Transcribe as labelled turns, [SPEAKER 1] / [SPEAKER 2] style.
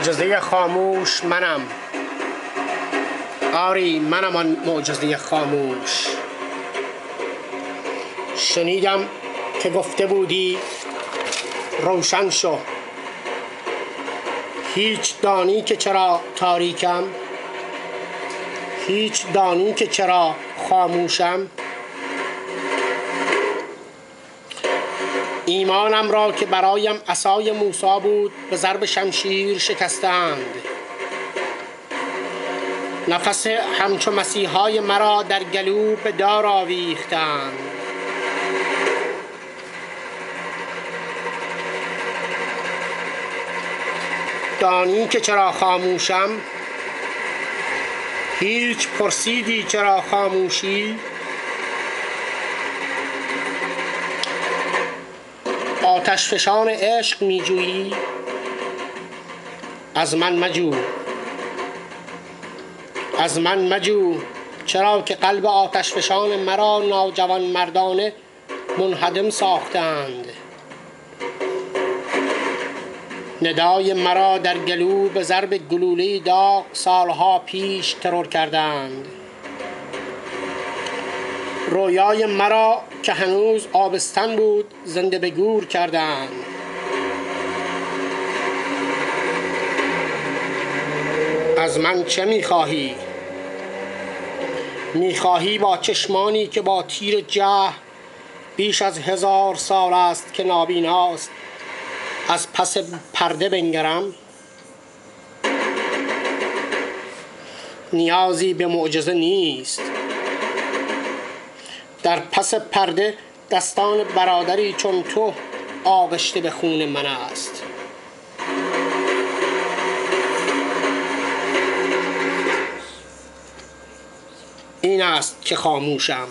[SPEAKER 1] معجزه خاموش منم، آری منم آن معجزه خاموش. شنیدم که گفته بودی روشن شو، هیچ دانی که چرا تاریکم، هیچ دانی که چرا خاموشم. ایمانم را که برایم عصای موسی بود به ضرب شمشیر شکستند. نفس همچو مسیحای مرا در گلو به دار آویختند. دانی که چرا خاموشم، هیچ پرسیدی چرا خاموشی. آتش فشان عشق می جویی، از من مجو، از من مجو، چرا که قلب آتش فشان مرا ناجوان مردانه منهدم ساختند. ندای مرا در گلو به ضرب گلوله داغ سالها پیش ترور کردند. رویای مرا که هنوز آبستن بود زنده به گور کردند. از من چه میخواهی؟ میخواهی با چشمانی که با تیر جهل بیش از 1000 سال است که نابیناست از پس پرده بنگرم؟ نیازی به معجزه نیست. در پس پرده دستان برادری چون تو آغشته به خون من است. این است که خاموشم.